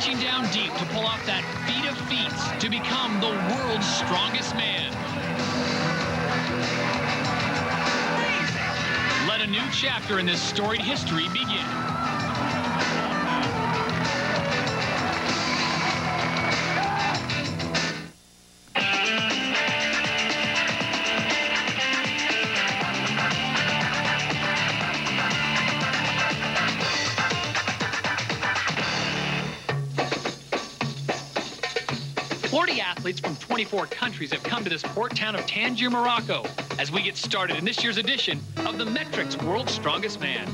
reaching down deep to pull off that feat of feats to become the world's strongest man. Let a new chapter in this storied history begin. 40 athletes from 24 countries have come to this port town of Tangier, Morocco, as we get started in this year's edition of the Metrics World's Strongest Man.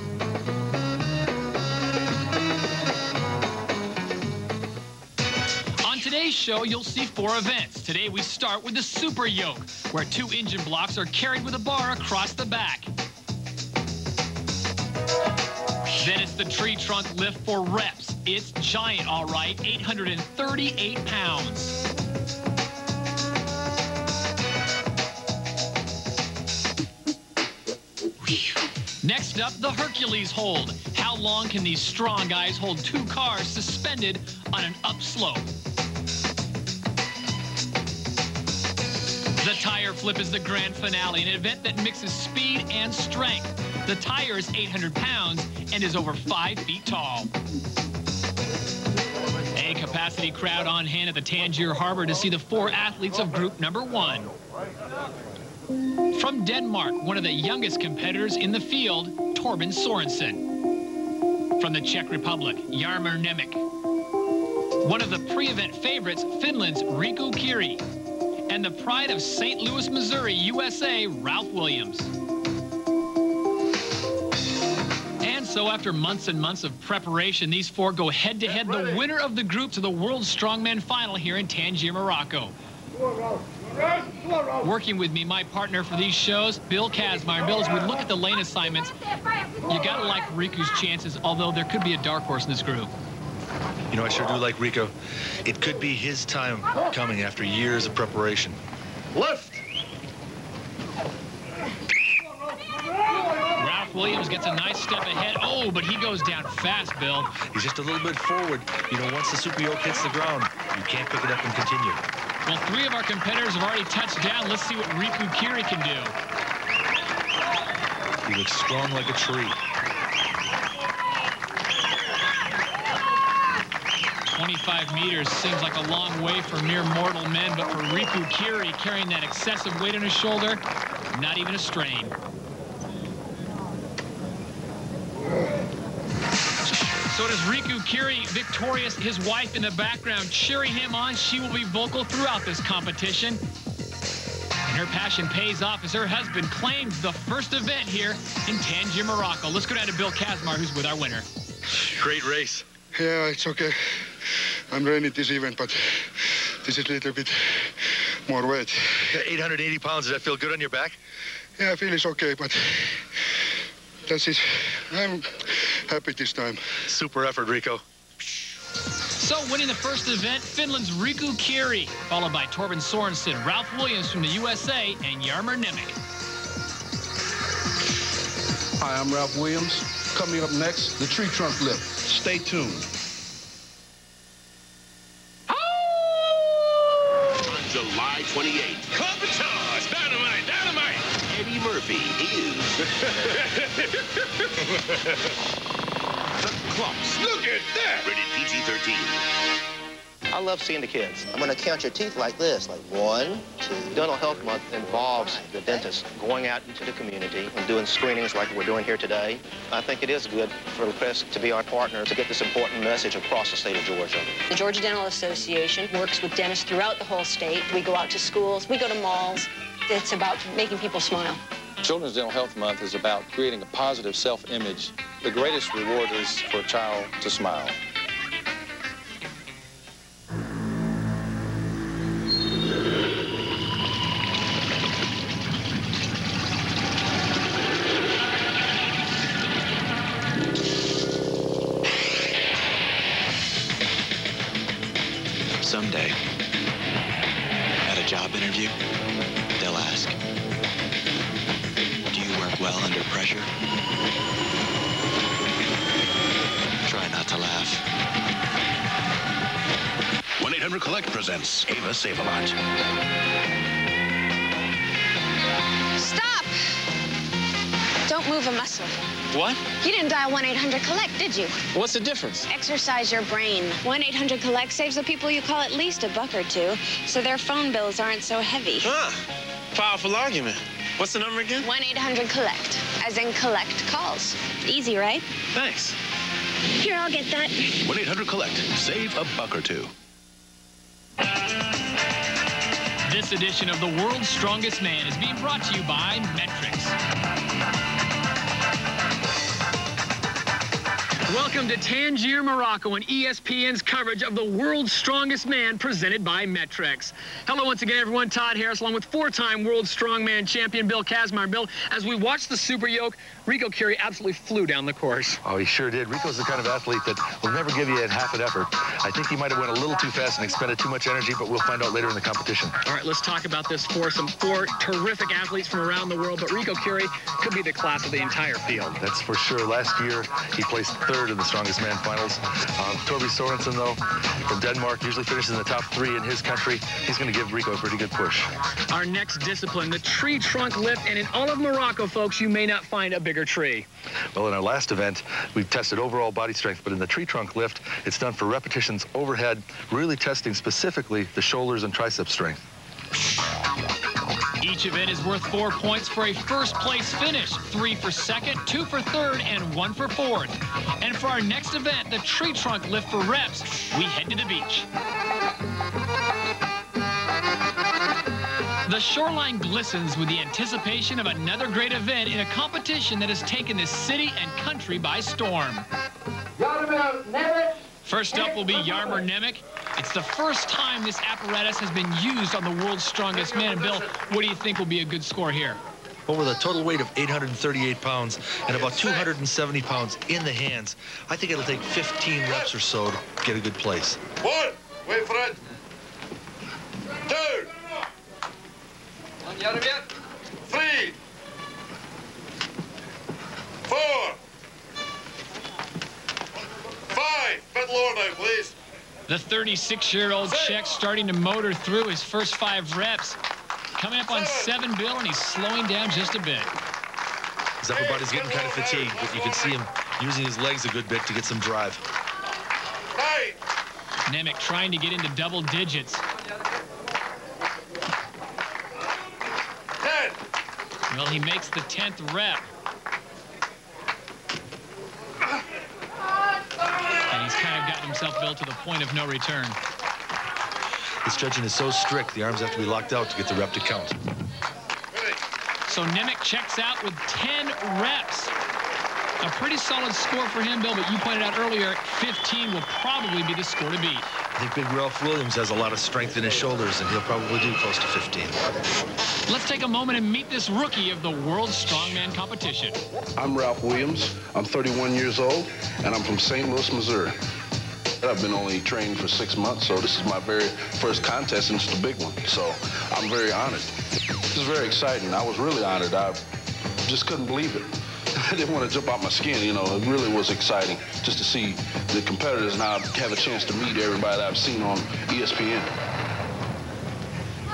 On today's show, you'll see 4 events. Today we start with the super yoke, where 2 engine blocks are carried with a bar across the back. Then it's the tree trunk lift for reps. It's giant, all right, 838 pounds. Next up, the Hercules hold. How long can these strong guys hold 2 cars suspended on an upslope? The tire flip is the grand finale, an event that mixes speed and strength. The tire is 800 pounds and is over 5 feet tall. A capacity crowd on hand at the Tangier Harbor to see the 4 athletes of group number 1. From Denmark, one of the youngest competitors in the field, Torben Sorensen. From the Czech Republic, Jaromír Nemec. One of the pre-event favorites, Finland's Riku Kiri. And the pride of St. Louis, Missouri, USA, Ralph Williams. And so after months and months of preparation, these 4 go head-to-head, the winner of the group to the World Strongman Final here in Tangier, Morocco. Working with me, my partner for these shows, Bill Kazmaier. Bill, as we look at the lane assignments, you got to like Riku's chances, although there could be a dark horse in this group. You know, I sure do like Rico. It could be his time coming after years of preparation. Lift! Ralph Williams gets a nice step ahead. Oh, but he goes down fast, Bill. He's just a little bit forward. You know, once the super yoke hits the ground, you can't pick it up and continue. Well, 3 of our competitors have already touched down. Let's see what Riku Kiri can do. He looks strong like a tree. 25 meters seems like a long way for mere mortal men, but for Riku Kiri, carrying that excessive weight on his shoulder, not even a strain. So does Riku Kiri victorious, his wife in the background cheering him on. She will be vocal throughout this competition. And her passion pays off as her husband claims the first event here in Tangier, Morocco. Let's go down to Bill Kazmaier, who's with our winner. Great race. Yeah, it's okay. I'm running this event, but this is a little bit more weight. 880 pounds, does that feel good on your back? Yeah, I feel it's okay, but that's it. I'm happy this time. Super effort, Rico. So winning the first event, Finland's Riku Kiri, followed by Torben Sorensen, Ralph Williams from the USA, and Jaromír Nemec. Hi, I'm Ralph Williams. Coming up next, the tree trunk lift. Stay tuned. On July 28th, Competitors, Dynamite, Dynamite. Eddie Murphy is the Clumps. Look at that. Rated PG-13. I love seeing the kids. I'm going to count your teeth like this, like 1, 2. Dental Health Month involves the dentist going out into the community and doing screenings like we're doing here today. I think it is good for the press to be our partner to get this important message across the state of Georgia. The Georgia Dental Association works with dentists throughout the whole state. We go out to schools, we go to malls. It's about making people smile. Children's Dental Health Month is about creating a positive self-image. The greatest reward is for a child to smile. Someday, at a job interview, they'll ask, do you work well under pressure? Try not to laugh. 1-800 Collect presents Ava Save-A-Lot. Stop! Don't move a muscle. What? You didn't dial 1-800-COLLECT, did you? What's the difference? Exercise your brain. 1-800-COLLECT saves the people you call at least $1 or $2, so their phone bills aren't so heavy. Huh. Powerful argument. What's the number again? 1-800-COLLECT, as in collect calls. Easy, right? Thanks. Here, I'll get that. 1-800-Collect. Save $1 or $2. This edition of The World's Strongest Man is being brought to you by Metrics. Welcome to Tangier, Morocco, and ESPN's coverage of The World's Strongest Man presented by Metrics. Hello once again, everyone. Todd Harris, along with four-time World Strongman champion Bill Kazmaier. Bill, as we watch the Super Yoke, Rico Curie absolutely flew down the course. Oh, he sure did. Rico's the kind of athlete that will never give you half an effort. I think he might have went a little too fast and expended too much energy, but we'll find out later in the competition. All right, let's talk about this foursome. Four terrific athletes from around the world, but Rico Curie could be the class of the entire field. That's for sure. Last year, he placed third in the Strongest Man finals. Torben Sorensen, though, from Denmark, usually finishes in the top 3 in his country. He's going to give Rico a pretty good push. Our next discipline, the tree trunk lift, and in all of Morocco, folks, you may not find a bigger tree. Well, in our last event, we tested overall body strength, but in the tree trunk lift, it's done for repetitions overhead, really testing specifically the shoulders and tricep strength. Each event is worth 4 points for a first-place finish, 3 for second, 2 for third, and 1 for fourth. And for our next event, the tree trunk lift for reps, we head to the beach. The shoreline glistens with the anticipation of another great event in a competition that has taken this city and country by storm. First up will be Yarmer Nemec. It's the first time this apparatus has been used on the World's Strongest Man. And Bill, what do you think will be a good score here? Well, with a total weight of 838 pounds and about 270 pounds in the hands, I think it'll take 15 reps or so to get a good place. 1, wait for it. 2, 3, 4, 5. Bit lower now, please. The 36-year-old Czech starting to motor through his first 5 reps. Coming up on 7, Bill, and he's slowing down just a bit. His upper body's getting kind of fatigued, but you can see him using his legs a good bit to get some drive. Nemec trying to get into double digits. 10. Well, he makes the 10th rep. And he's kind of gotten himself, Bill, to the point of no return. This judging is so strict, the arms have to be locked out to get the rep to count. So Nemec checks out with 10 reps. A pretty solid score for him, Bill, but you pointed out earlier, 15 will probably be the score to beat. I think big Ralph Williams has a lot of strength in his shoulders, and he'll probably do close to 15. Let's take a moment and meet this rookie of the World's Strongman competition. I'm Ralph Williams. I'm 31 years old, and I'm from St. Louis, Missouri. I've been only training for 6 months, so this is my very first contest, and it's the big one. So I'm very honored. This is very exciting. I was really honored. I just couldn't believe it. I didn't want to jump out my skin, you know. It really was exciting just to see the competitors, and I have a chance to meet everybody that I've seen on ESPN.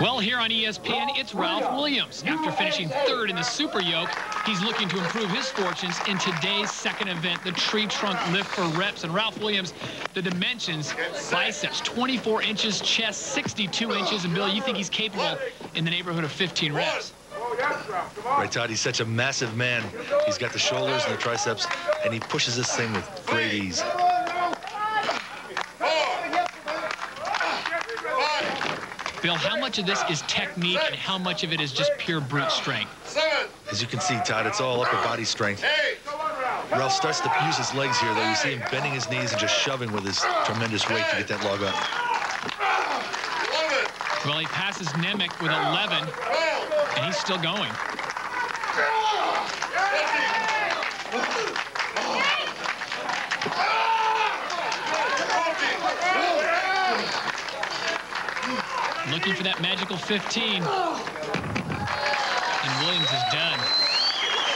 Well, here on ESPN, it's Ralph Williams. After finishing 3rd in the Super Yoke, he's looking to improve his fortunes in today's second event, the tree trunk lift for reps. And Ralph Williams, the dimensions, biceps 24 inches, chest 62 inches. And Bill, you think he's capable in the neighborhood of 15 reps? Right, Todd, he's such a massive man. He's got the shoulders and the triceps, and he pushes this thing with great ease. Bill, how much of this is technique and how much of it is just pure brute strength? As you can see, Todd, it's all upper body strength. Ralph starts to use his legs here, though. You see him bending his knees and just shoving with his tremendous weight to get that log up. Well, he passes Nemec with 11, and he's still going. Looking for that magical 15. And Williams is done.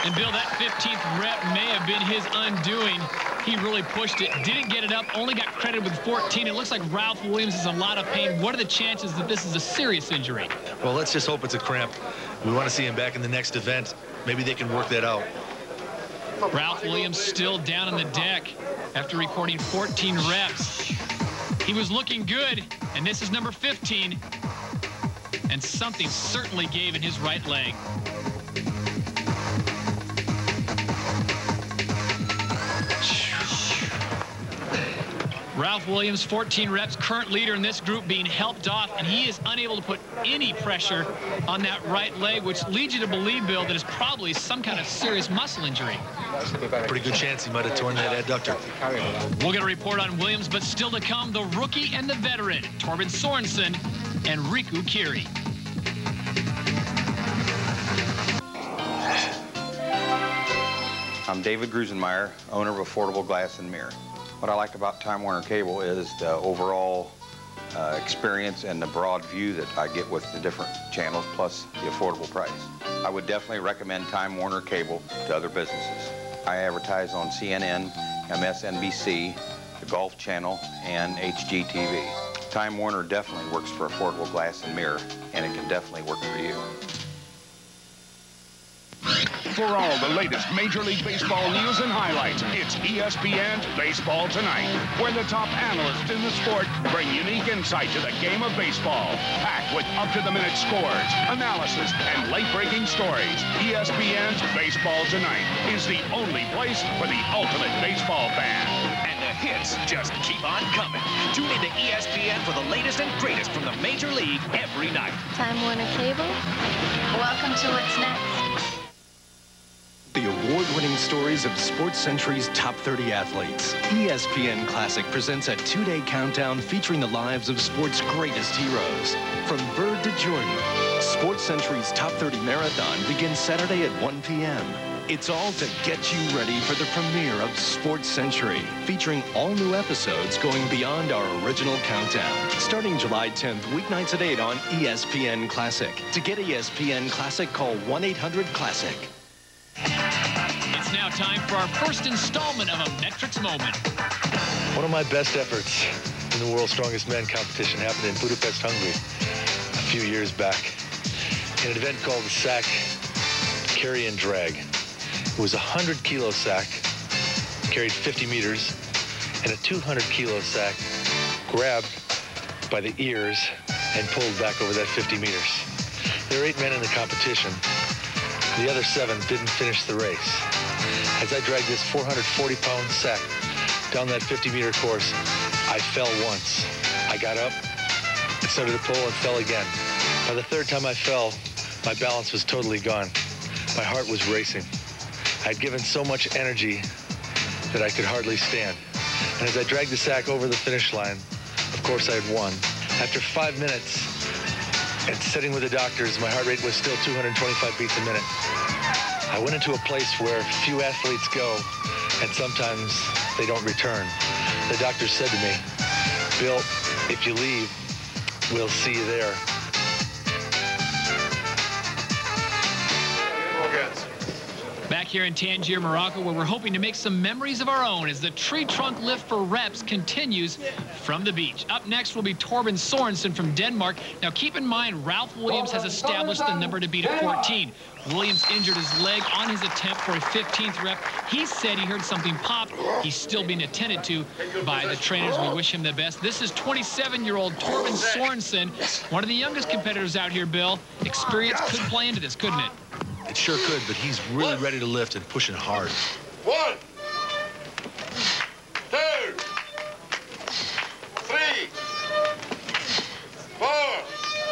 And Bill, that 15th rep may have been his undoing. He really pushed it, didn't get it up, only got credited with 14. It looks like Ralph Williams is in a lot of pain. What are the chances that this is a serious injury? Well, let's just hope it's a cramp. We want to see him back in the next event. Maybe they can work that out. Ralph Williams still down on the deck after recording 14 reps. He was looking good, and this is number 15. And something certainly gave in his right leg. Ralph Williams, 14 reps, current leader in this group, being helped off, and he is unable to put any pressure on that right leg, which leads you to believe, Bill, that it's probably some kind of serious muscle injury. Pretty good chance he might have torn that adductor. We'll get a report on Williams, but still to come, the rookie and the veteran, Torben Sorensen and Riku Kiri. I'm David Grusenmeyer, owner of Affordable Glass and Mirror. What I like about Time Warner Cable is the overall experience and the broad view that I get with the different channels, plus the affordable price. I would definitely recommend Time Warner Cable to other businesses. I advertise on CNN, MSNBC, the Golf Channel, and HGTV. Time Warner definitely works for Affordable Glass and Mirror, and it can definitely work for you. For all the latest Major League Baseball news and highlights, it's ESPN's Baseball Tonight, where the top analysts in the sport bring unique insight to the game of baseball, packed with up-to-the-minute scores, analysis, and late-breaking stories. ESPN's Baseball Tonight is the only place for the ultimate baseball fan. And the hits just keep on coming. Tune into ESPN for the latest and greatest from the Major League every night. Time Warner Cable, welcome to What's Next. The award-winning stories of Sports Century's top 30 athletes. ESPN Classic presents a two-day countdown featuring the lives of sports' greatest heroes. From Bird to Jordan, Sports Century's top 30 marathon begins Saturday at 1 p.m. It's all to get you ready for the premiere of Sports Century, featuring all new episodes going beyond our original countdown. Starting July 10th, weeknights at 8 on ESPN Classic. To get ESPN Classic, call 1-800-CLASSIC. It's now time for our first installment of a Metrics Moment. One of my best efforts in the World's Strongest Man competition happened in Budapest, Hungary, a few years back, in an event called the sack carry and drag. It was a 100-kilo sack, carried 50 meters, and a 200-kilo sack grabbed by the ears and pulled back over that 50 meters. There were 8 men in the competition. The other 7 didn't finish the race. As I dragged this 440-pound sack down that 50-meter course, I fell once. I got up, I started to pull and fell again. By the 3rd time I fell, my balance was totally gone. My heart was racing. I'd given so much energy that I could hardly stand. And as I dragged the sack over the finish line, of course I had won. After 5 minutes, and sitting with the doctors, my heart rate was still 225 beats a minute. I went into a place where few athletes go, and sometimes they don't return. The doctor said to me, "Bill, if you leave, we'll see you there." Back here in Tangier, Morocco, where we're hoping to make some memories of our own as the tree trunk lift for reps continues from the beach. Up next will be Torben Sorensen from Denmark. Now keep in mind, Ralph Williams has established the number to beat at 14. Williams injured his leg on his attempt for a 15th rep. He said he heard something pop. He's still being attended to by the trainers. We wish him the best. This is 27-year-old Torben Sorensen, one of the youngest competitors out here, Bill. Experience could play into this, couldn't it? It sure could, but he's really ready to lift and pushing hard. 1, 2, 3, 4.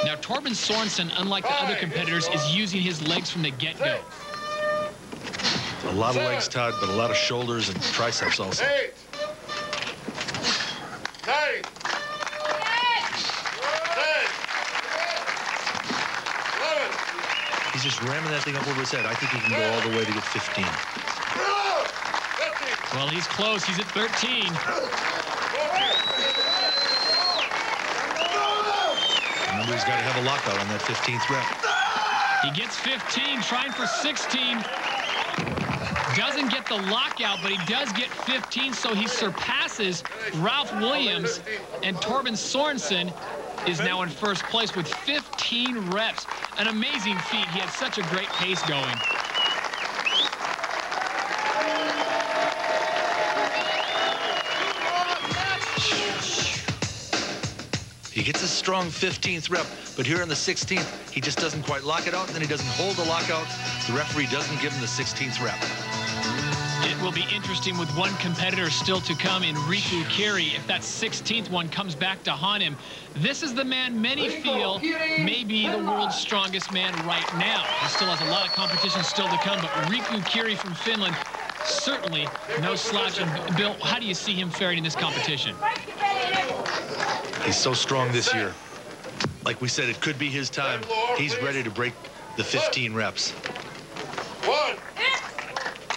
Now, Torben Sorensen, unlike the other competitors, is using his legs from the get-go. A lot of legs, Todd, but a lot of shoulders and triceps also. 8, 9, 10. He's just ramming that thing up over his head. I think he can go all the way to get 15. Well, he's close. He's at 13. Remember, he's got to have a lockout on that 15th rep. He gets 15, trying for 16. doesn't get the lockout, but he does get 15, so he surpasses Ralph Williams, and Torben Sorensen is now in first place with 15 reps. An amazing feat. He had such a great pace going. He gets a strong 15th rep, but here on the 16th, he just doesn't quite lock it out, and then he doesn't hold the lockout. The referee doesn't give him the 16th rep. It will be interesting with one competitor still to come in Riku Carey if that 16th one comes back to haunt him. This is the man many feel may be the world's strongest man right now. He still has a lot of competition still to come, but Riku Carey from Finland, certainly no slouch. And Bill, how do you see him faring in this competition? He's so strong this year. Like we said, it could be his time. He's ready to break the 15 reps.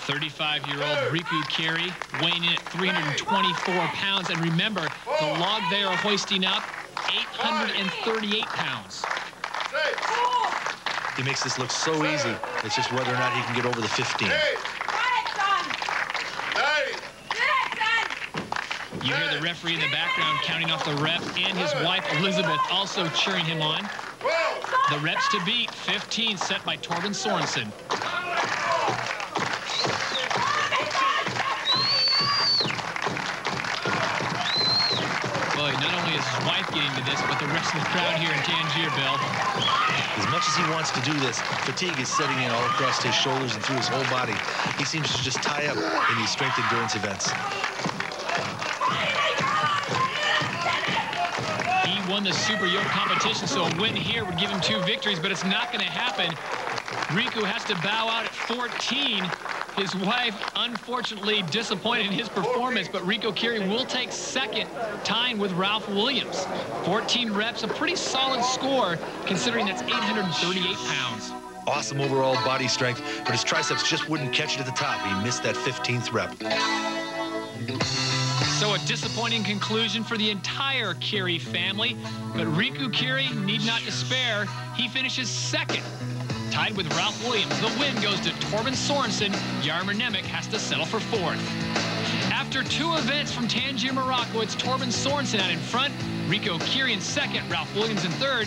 35-year-old Riku Carey weighing in at 324 pounds. And remember, the log they are hoisting up, 838 pounds. He makes this look so easy. It's just whether or not he can get over the 15. You hear the referee in the background counting off the reps, and his wife, Elizabeth, also cheering him on. The reps to beat, 15 set by Torben Sorensen. Boy, not only is his wife getting to this, but the rest of the crowd here in Tangier, Bill. As much as he wants to do this, fatigue is setting in all across his shoulders and through his whole body. He seems to just tie up in these strength endurance events. He won the Super Yoke competition, so a win here would give him 2 victories, but it's not going to happen. Riku has to bow out at 14. His wife, unfortunately, disappointed in his performance, but Riku Carey will take second, tying with Ralph Williams. 14 reps, a pretty solid score, considering that's 838 pounds. Awesome overall body strength, but his triceps just wouldn't catch it at the top. He missed that 15th rep. So a disappointing conclusion for the entire Carey family, but Riku Carey need not despair. He finishes second, tied with Ralph Williams. The win goes to Torben Sorensen. Jaromir Nemec has to settle for 4th. After 2 events from Tangier, Morocco, it's Torben Sorensen out in front, Riku Carey in 2nd, Ralph Williams in 3rd,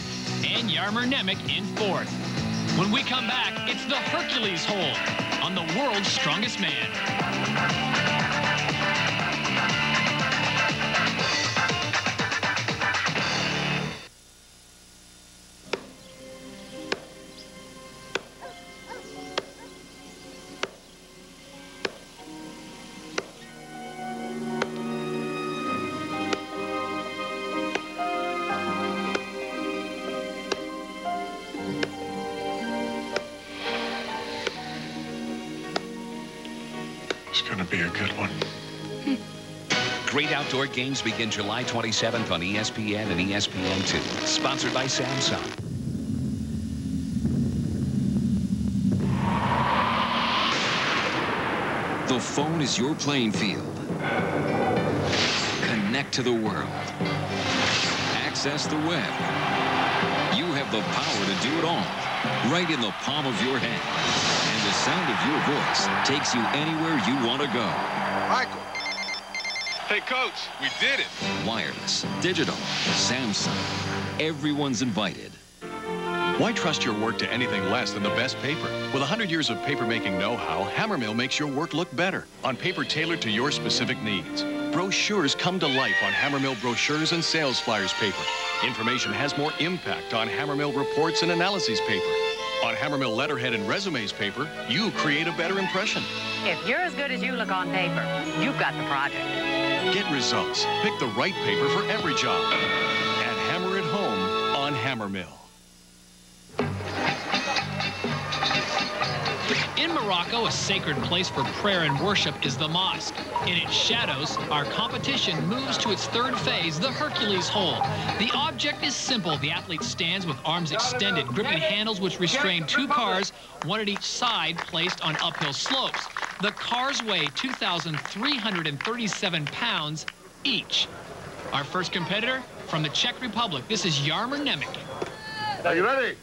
and Jaromir Nemec in 4th. When we come back, it's the Hercules hold on the world's strongest man. It's going to be a good one. Great outdoor games begin July 27th on ESPN and ESPN2. Sponsored by Samsung. The phone is your playing field. Connect to the world. Access the web. You have the power to do it all, right in the palm of your hand. And the sound of your voice takes you anywhere you want to go. Michael. Hey, Coach, we did it. Wireless, digital, Samsung. Everyone's invited. Why trust your work to anything less than the best paper? With 100 years of paper-making know-how, Hammermill makes your work look better on paper tailored to your specific needs. Brochures come to life on Hammermill brochures and sales flyers paper. Information has more impact on Hammermill reports and analyses paper. On Hammermill letterhead and resumes paper, you create a better impression. If you're as good as you look on paper, you've got the project. Get results. Pick the right paper for every job. And hammer it home on Hammermill. In Morocco, a sacred place for prayer and worship is the mosque. In its shadows, our competition moves to its 3rd phase, the Hercules hold. The object is simple. The athlete stands with arms extended, gripping handles which restrain 2 cars, one at each side, placed on uphill slopes. The cars weigh 2,337 pounds each. Our first competitor from the Czech Republic, this is Jaromir Nemec. Are you ready?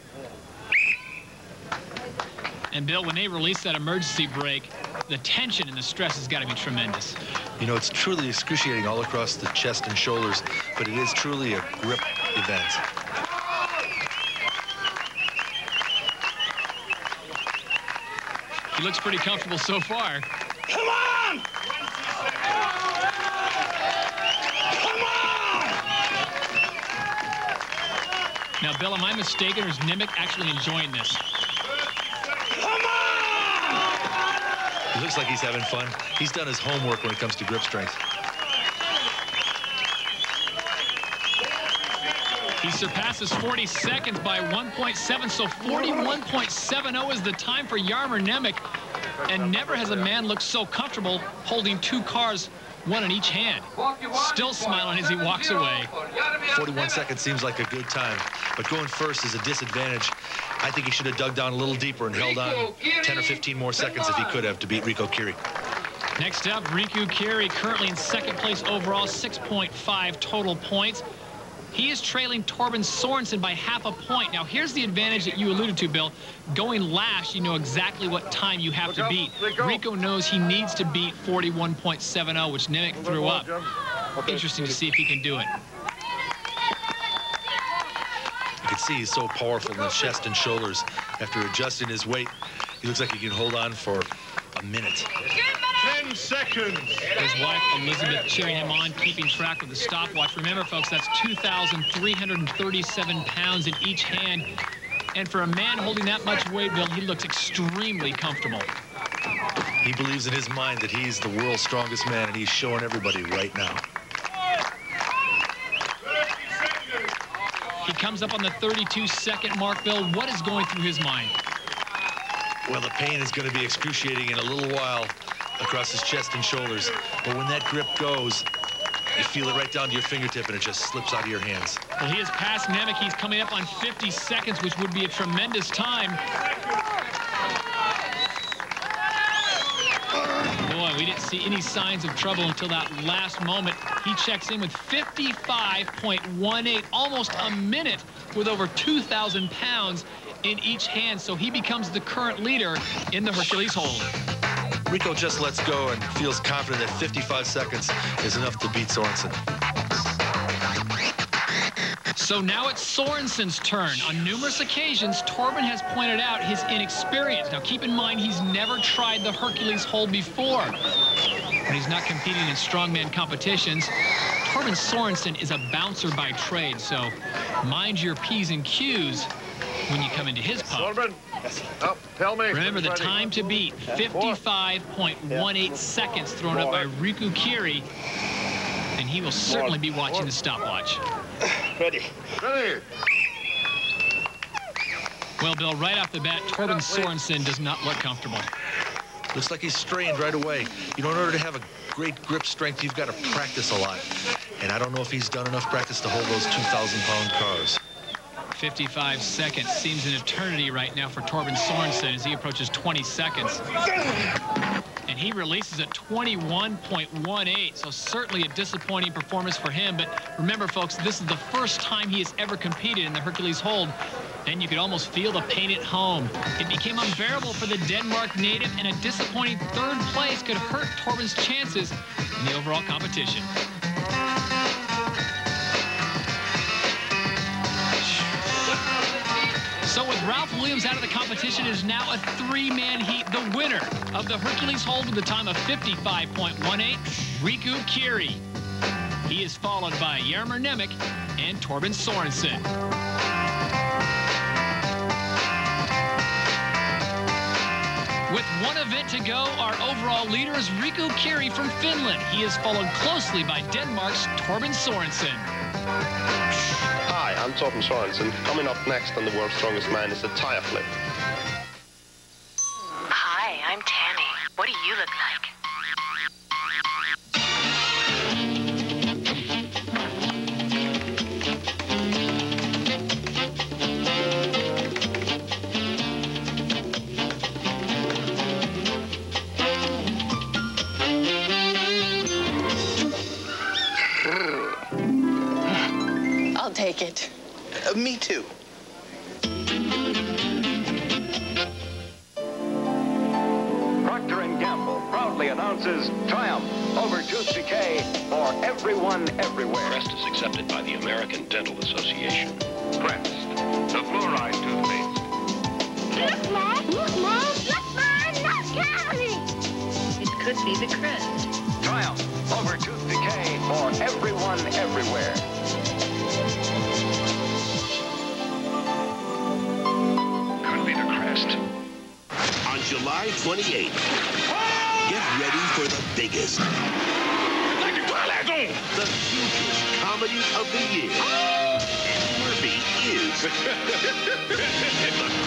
And Bill, when they released that emergency brake, the tension and the stress has got to be tremendous. You know, it's truly excruciating all across the chest and shoulders, but it is truly a grip event. He looks pretty comfortable so far. Come on! Come on! Now, Bill, am I mistaken, or is Nemec actually enjoying this? Come on! He looks like he's having fun. He's done his homework when it comes to grip strength. He surpasses 40 seconds by 1.7, so 41.70 is the time for Jaromir Nemec. And never has a man looked so comfortable holding two cars, one in each hand. Still smiling as he walks away. 41 seconds seems like a good time, but going first is a disadvantage. I think he should have dug down a little deeper and held on 10 or 15 more seconds if he could have to beat Riku Kiri. Next up, Riku Kiri, currently in second place overall, 6.5 total points. He is trailing Torben Sorensen by half a point. Now, here's the advantage that you alluded to, Bill. Going last, you know exactly what time you have to beat. Rico knows he needs to beat 41.70, which Nemec threw up. Interesting to see if he can do it. You can see he's so powerful in the chest and shoulders. After adjusting his weight, he looks like he can hold on for a minute. 10 seconds. His wife, Elizabeth, cheering him on, keeping track of the stopwatch. Remember, folks, that's 2,337 pounds in each hand. And for a man holding that much weight, Bill, he looks extremely comfortable. He believes in his mind that he's the world's strongest man, and he's showing everybody right now. He comes up on the 32-second mark, Bill. What is going through his mind? Well, the pain is going to be excruciating in a little while across his chest and shoulders. But when that grip goes, you feel it right down to your fingertip, and it just slips out of your hands. Well, he has passed Nemec. He's coming up on 50 seconds, which would be a tremendous time. Boy, we didn't see any signs of trouble until that last moment. He checks in with 55.18, almost a minute, with over 2,000 pounds in each hand. So he becomes the current leader in the Hercules hold. Rico just lets go and feels confident that 55 seconds is enough to beat Sorensen. So now it's Sorensen's turn. On numerous occasions, Torben has pointed out his inexperience. Now keep in mind, he's never tried the Hercules hold before. When he's not competing in strongman competitions, Torben Sorensen is a bouncer by trade, so mind your P's and Q's when you come into his pub. Oh, tell me. Remember the time to beat, 55.18 seconds thrown up by Riku Kiri, and he will certainly be watching the stopwatch. Ready. Ready. Well, Bill, right off the bat, Torben Sorensen does not look comfortable. Looks like he's strained right away. You know, in order to have a great grip strength, you've got to practice a lot. And I don't know if he's done enough practice to hold those 2,000-pound cars. 55 seconds seems an eternity right now for Torben Sorensen as he approaches 20 seconds. And he releases at 21.18, so certainly a disappointing performance for him. But remember, folks, this is the first time he has ever competed in the Hercules hold, and you could almost feel the pain at home. It became unbearable for the Denmark native, and a disappointing third place could hurt Torben's chances in the overall competition. So with Ralph Williams out of the competition, it is now a three-man heat. The winner of the Hercules hold with a time of 55.18, Riku Kiri. He is followed by Jaromir Nemec and Torben Sorensen. With one event to go, our overall leader is Riku Kiri from Finland. He is followed closely by Denmark's Torben Sorensen. Hi, I'm Torben Sorensen. Coming up next on The World's Strongest Man is a tire flip. Hi, I'm Tammy. What do you look like? I'll take it. Me too. Procter & Campbell proudly announces triumph over tooth decay for everyone, everywhere. Crest is accepted by the American Dental Association. Crest, the fluoride toothpaste. Look, Mom! Look, Mom! Look, Mom! Look, Carrie! It could be the crest. Triumph over tooth decay for everyone, everywhere. Could be the Crest. On July 28th, get ready for the biggest, the hugest comedy of the year. Eddie Murphy is the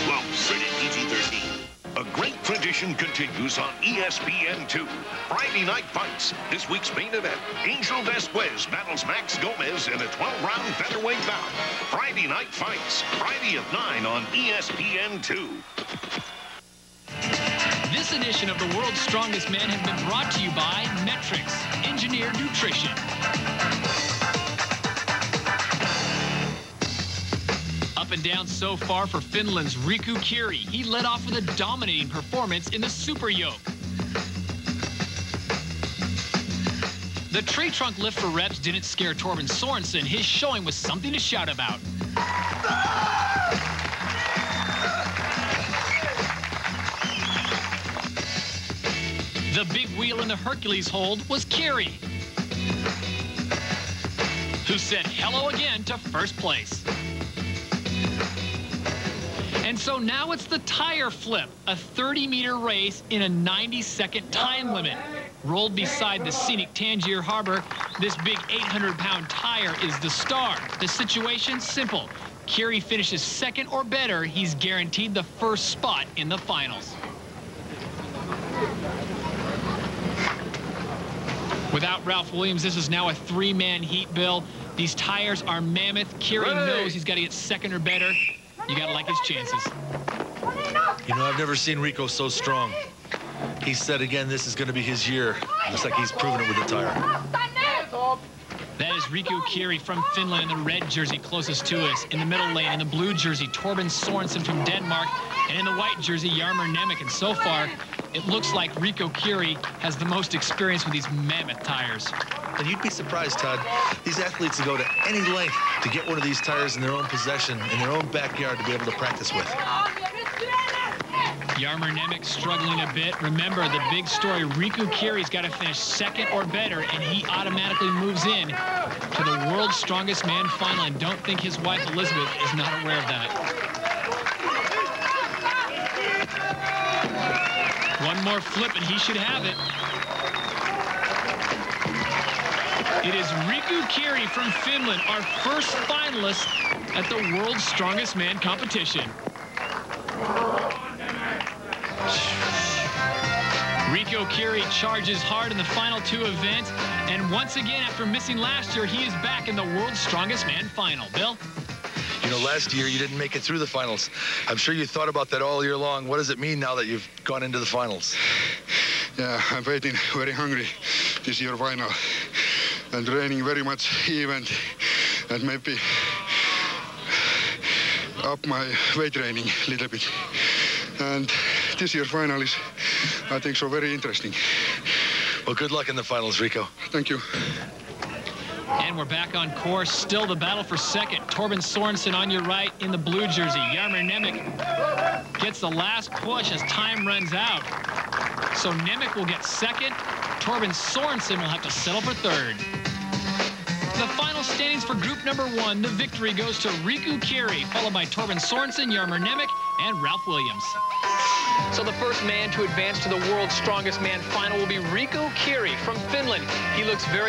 12th rated PG-13. A great tradition continues on ESPN2. Friday Night Fights. This week's main event, Angel Despuez battles Max Gomez in a 12-round featherweight bout. Friday Night Fights, Friday at 9 on ESPN2. This edition of The World's Strongest Man has been brought to you by Metrics, Engineered Nutrition. Up and down so far for Finland's Riku Kiri. He led off with a dominating performance in the super yoke. The tree trunk lift for reps didn't scare Torben Sorensen. His showing was something to shout about. The big wheel in the Hercules hold was Kiri, who said hello again to first place. And so now it's the tire flip, a 30-meter race in a 90-second time limit. Rolled beside the scenic Tangier Harbor, this big 800-pound tire is the star. The situation, simple. Kiri finishes second or better, he's guaranteed the first spot in the finals. Without Ralph Williams, this is now a three-man heat, Bill. These tires are mammoth. Kiri knows he's got to get second or better. You got to like his chances. You know, I've never seen Rico so strong. He said again this is going to be his year. Looks like he's proven it with the tire. That is Riku Kiri from Finland in the red jersey closest to us. In the middle lane, in the blue jersey, Torben Sorensen from Denmark. And in the white jersey, Jaromir Nemec. And so far, it looks like Riku Kiri has the most experience with these mammoth tires. And you'd be surprised, Todd. These athletes will go to any length to get one of these tires in their own possession, in their own backyard to be able to practice with. Jaromir Nemec struggling a bit. Remember, the big story, Riku Kiri's got to finish second or better, and he automatically moves in to the World's Strongest Man final. And don't think his wife, Elizabeth, is not aware of that. One more flip, and he should have it. It is Riku Kiri from Finland, our first finalist at the World's Strongest Man competition. Riku Kiri charges hard in the final two events, and once again, after missing last year, he is back in the World's Strongest Man final. Bill? You know, last year you didn't make it through the finals. I'm sure you thought about that all year long. What does it mean now that you've gone into the finals? Yeah, I'm waiting very hungry this year final. And training very much event and maybe up my weight training a little bit. And this year's final is, I think, so very interesting. Well, good luck in the finals, Rico. Thank you. And we're back on course. Still the battle for second. Torben Sorensen on your right in the blue jersey. Jaromir Nemec gets the last push as time runs out. So Nemec will get second. Torben Sorensen will have to settle for third. The final standings for group number one. The victory goes to Riku Kiri, followed by Torben Sorensen, Jaromir Nemec, and Ralph Williams. So the first man to advance to the World's Strongest Man final will be Riku Kiri from Finland. He looks very